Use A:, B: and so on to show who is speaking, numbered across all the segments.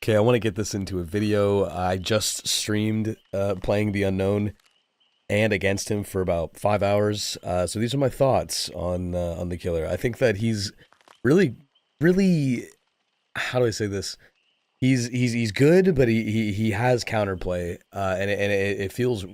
A: Okay, I want to get this into a video. I just streamed playing the unknown and against him for about 5 hours. So these are my thoughts on the killer. I think that he's really, really. How do I say this? He's good, but he has counterplay, and it feels,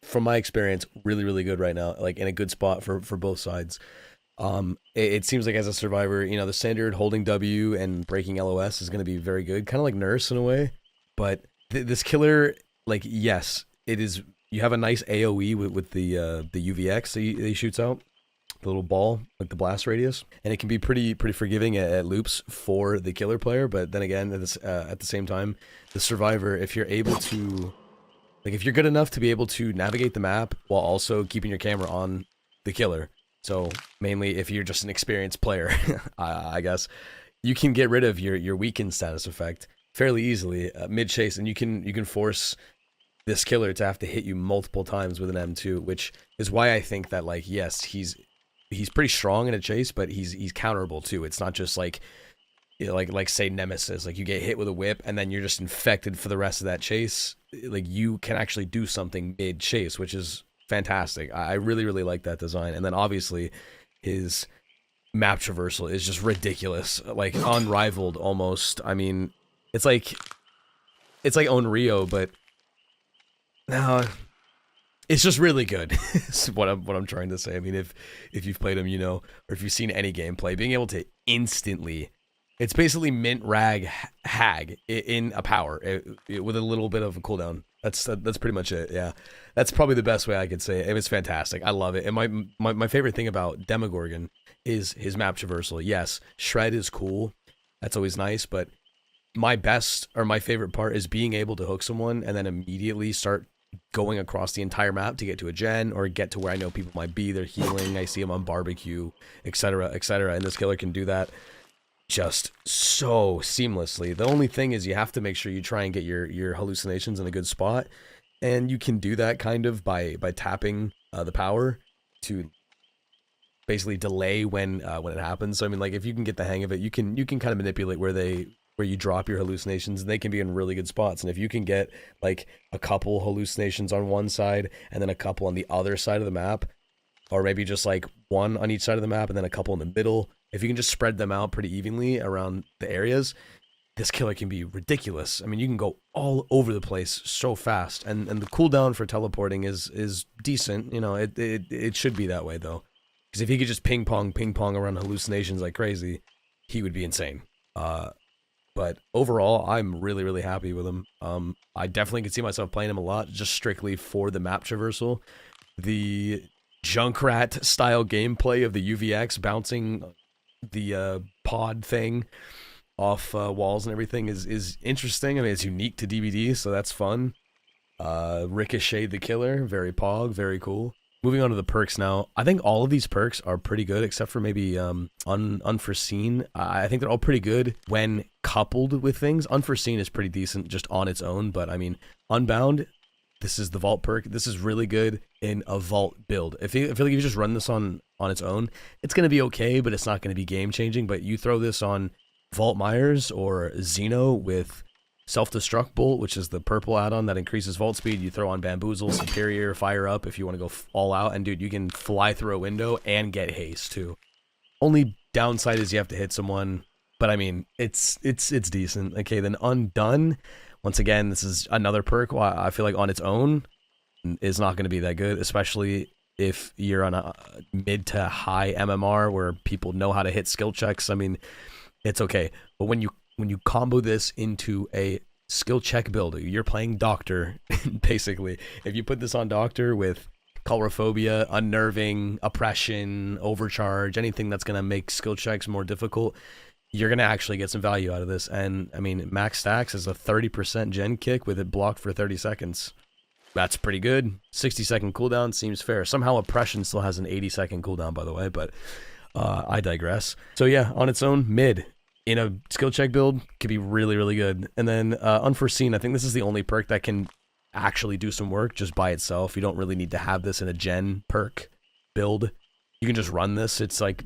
A: from my experience, really really good right now. Like in a good spot for both sides. It seems like as a survivor, the standard holding W and breaking LOS is going to be very good, kind of like Nurse in a way. But this killer, like, yes, it is. You have a nice AOE with the UVX that he shoots out, the little ball, like the blast radius, and it can be pretty forgiving at loops for the killer player. But then again, at the same time, the survivor, if you're able to, like, if you're good enough to be able to navigate the map while also keeping your camera on the killer. So mainly if you're just an experienced player, I guess, you can get rid of your weakened status effect fairly easily mid chase, and you can force this killer to have to hit you multiple times with an M2, which is why I think that, like, yes, he's pretty strong in a chase, but he's counterable too. It's not just like, like say Nemesis, like you get hit with a whip and then you're just infected for the rest of that chase. Like, you can actually do something mid chase, which is fantastic. I really really like that design. And then obviously his map traversal is just ridiculous, like unrivaled almost. I mean, it's like Onryo, but no, it's just really good. Is what I'm trying to say. I mean, if you've played him, or if you've seen any gameplay, being able to instantly, it's basically mint rag hag in a power with a little bit of a cooldown. That's pretty much it. Yeah, that's probably the best way I could say it. It was fantastic. I love it. And my favorite thing about Demogorgon is his map traversal. Yes, shred is cool. That's always nice. But my best, or my favorite part, is being able to hook someone and then immediately start going across the entire map to get to a gen or get to where I know people might be. They're healing. I see them on barbecue, etc., etc. And this killer can do that just so seamlessly. The only thing is you have to make sure you try and get your hallucinations in a good spot, and you can do that kind of by tapping the power to basically delay when it happens. So I mean, like, if you can get the hang of it, you can kind of manipulate where you drop your hallucinations, and they can be in really good spots. And if you can get like a couple hallucinations on one side and then a couple on the other side of the map, or maybe just like one on each side of the map and then a couple in the middle, if you can just spread them out pretty evenly around the areas, this killer can be ridiculous. I mean, you can go all over the place so fast, and the cooldown for teleporting is decent. It should be that way though, because if he could just ping pong around hallucinations like crazy, he would be insane. But overall, I'm really really happy with him. I definitely can see myself playing him a lot, just strictly for the map traversal. The Junkrat style gameplay of the UVX bouncing the pod thing off walls and everything is interesting. I mean, it's unique to DVD, so that's fun. Ricochet the killer, very pog, very cool. Moving on to the perks now. I think all of these perks are pretty good, except for maybe Unforeseen. I think they're all pretty good when coupled with things. Unforeseen is pretty decent just on its own, but I mean, Unbound, this is the Vault perk. This is really good in a Vault build. I feel like if you just run this on its own, it's going to be okay, but it's not going to be game-changing. But you throw this on Vault Myers or Xeno with Self-Destruct Bolt, which is the purple add-on that increases Vault speed. You throw on Bamboozle, Superior, Fire Up if you want to go all out. And dude, you can fly through a window and get haste too. Only downside is you have to hit someone, but I mean, it's decent. Okay, then Undone. Once again, this is another perk. Well, I feel like on its own is not going to be that good, especially if you're on a mid to high MMR where people know how to hit skill checks. I mean, it's okay. But when you combo this into a skill check build, you're playing Doctor, basically. If you put this on Doctor with Coulrophobia, Unnerving, Oppression, Overcharge, anything that's going to make skill checks more difficult, you're going to actually get some value out of this. And I mean, max stacks is a 30% gen kick with it blocked for 30 seconds. That's pretty good. 60-second cooldown seems fair. Somehow Oppression still has an 80-second cooldown, by the way, but I digress. So yeah, on its own, mid. In a skill check build, could be really, really good. And then Unforeseen, I think this is the only perk that can actually do some work just by itself. You don't really need to have this in a gen perk build. You can just run this. It's like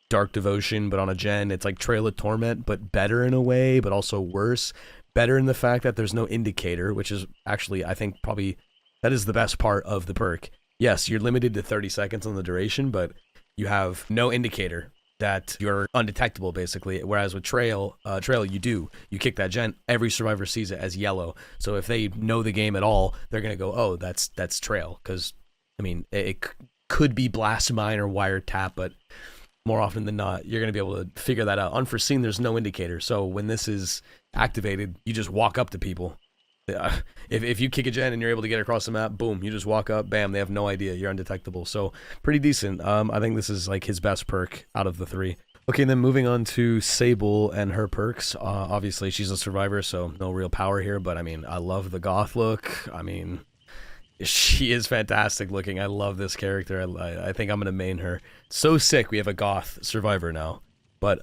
A: Dark Devotion, but on a gen. It's like Trail of Torment, but better in a way, but also worse. better in the fact that there's no indicator, which is actually, I think, probably that is the best part of the perk. Yes, you're limited to 30 seconds on the duration, but you have no indicator that you're undetectable, basically. Whereas with Trail, you kick that gen, every survivor sees it as yellow. So if they know the game at all, they're gonna go, oh, that's Trail, because I mean, it could be blast mine or wiretap, but more often than not, you're going to be able to figure that out. Unforeseen, there's no indicator. So when this is activated, you just walk up to people. If you kick a gen and you're able to get across the map, boom, you just walk up, bam, they have no idea. You're undetectable. So pretty decent. I think this is like his best perk out of the three. Okay, then moving on to Sable and her perks. Obviously, she's a survivor, so no real power here. But I mean, I love the goth look. I mean, she is fantastic looking. I love this character. I think I'm going to main her. So sick we have a goth survivor now. But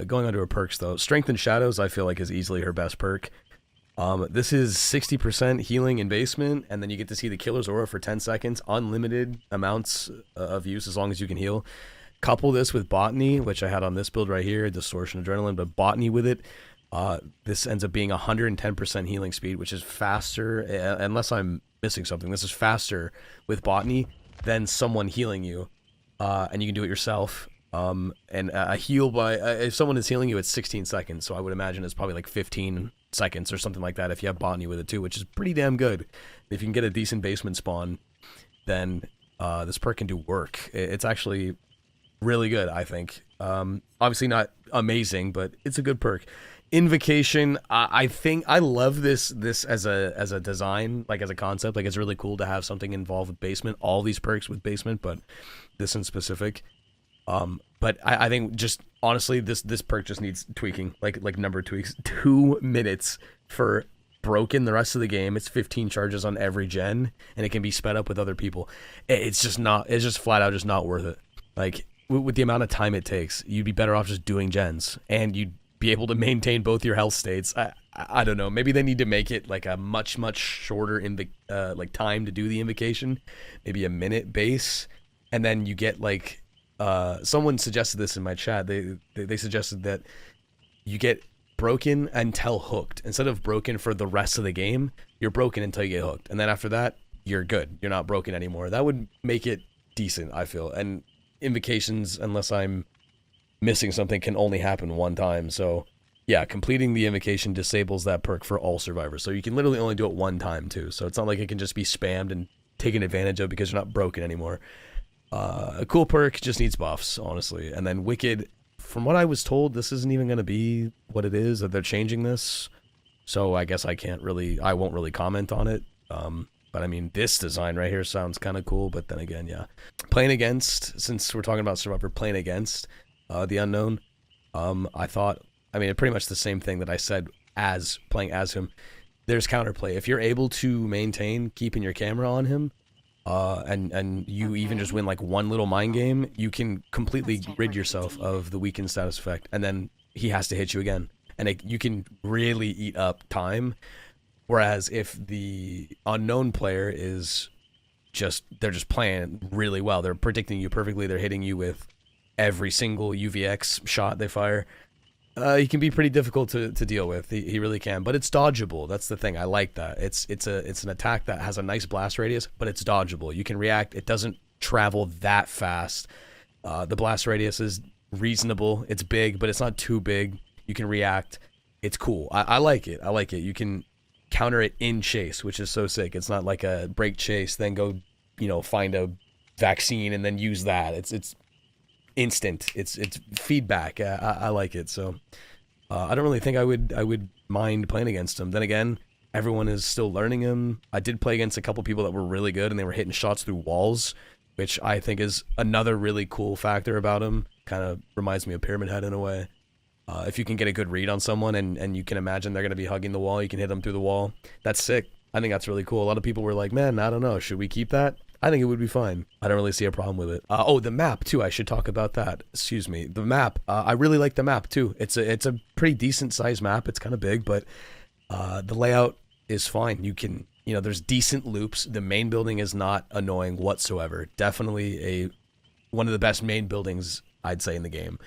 A: going on to her perks, though. Strength and Shadows, I feel like, is easily her best perk. This is 60% healing in basement, and then you get to see the killer's aura for 10 seconds. Unlimited amounts of use as long as you can heal. Couple this with Botany, which I had on this build right here, Distortion Adrenaline, but Botany with it. This ends up being 110% healing speed, which is faster, unless I'm missing something. This is faster with Botany than someone healing you, and you can do it yourself. And a heal by if someone is healing you, it's 16 seconds. So I would imagine it's probably like 15 seconds or something like that if you have Botany with it too, which is pretty damn good. If you can get a decent basement spawn, then this perk can do work. It's actually really good, I think. Obviously not amazing, but it's a good perk. Invocation, I think I love this as a design, like as a concept. Like, it's really cool to have something involved with basement. All these perks with basement, but this in specific. But I think just honestly, this perk just needs tweaking, like number tweaks. 2 minutes for broken. The rest of the game, it's 15 charges on every gen, and it can be sped up with other people. It's just flat out just not worth it. Like, with the amount of time it takes, you'd be better off just doing gens, and you'd be able to maintain both your health states. I don't know. Maybe they need to make it like a much shorter like time to do the invocation, maybe a minute base, and then you get like someone suggested this in my chat. They suggested that you get broken until hooked instead of broken for the rest of the game. You're broken until you get hooked, and then after that, you're good. You're not broken anymore. That would make it decent, I feel. And invocations, unless I'm missing something, can only happen one time. So yeah, completing the invocation disables that perk for all survivors. So you can literally only do it one time too. So it's not like it can just be spammed and taken advantage of because you're not broken anymore. A cool perk, just needs buffs, honestly. And then Wicked, from what I was told, this isn't even going to be what it is, that they're changing this. So I guess I won't really comment on it. But I mean, this design right here sounds kind of cool. But then again, yeah. Playing against, since we're talking about survivor, playing against the unknown, I mean, pretty much the same thing that I said as playing as him. There's counterplay. If you're able to maintain keeping your camera on him, and you even just win like one little mind game, you can completely rid yourself of the weakened status effect, and then he has to hit you again, and you can really eat up time. Whereas if the unknown player they're just playing really well, they're predicting you perfectly, they're hitting you with every single UVX shot they fire, he can be pretty difficult to deal with. He really can, but it's dodgeable. That's the thing. I like that. It's an attack that has a nice blast radius, but it's dodgeable. You can react. It doesn't travel that fast. The blast radius is reasonable. It's big, but it's not too big. You can react. It's cool. I like it. I like it. You can counter it in chase, which is so sick. It's not like a break chase, then go, find a vaccine and then use that. It's instant. It's feedback. I like it. So I don't really think I would mind playing against him. Then again, everyone is still learning him. I did play against a couple people that were really good, and they were hitting shots through walls, which I think is another really cool factor about him. Kind of reminds me of Pyramid Head in a way. If you can get a good read on someone and you can imagine they're going to be hugging the wall, you can hit them through the wall. That's sick. I think that's really cool. A lot of people were like, man, I don't know. Should we keep that? I think it would be fine. I don't really see a problem with it. Oh, the map too. I should talk about that. Excuse me. The map. I really like the map too. It's a pretty decent sized map. It's kind of big, but the layout is fine. You can, there's decent loops. The main building is not annoying whatsoever. Definitely one of the best main buildings, I'd say, in the game.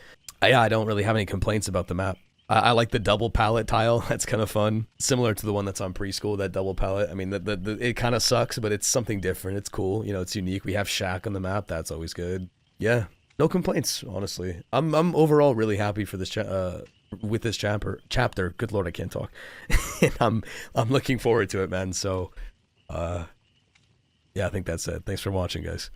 A: Yeah, I don't really have any complaints about the map. I like the double palette tile. That's kind of fun. Similar to the one that's on preschool, that double palette. I mean, it kind of sucks, but it's something different. It's cool. You know, it's unique. We have Shack on the map. That's always good. Yeah, no complaints, honestly. I'm overall really happy for this with this chapter. Good Lord, I can't talk. And I'm looking forward to it, man. So, yeah, I think that's it. Thanks for watching, guys.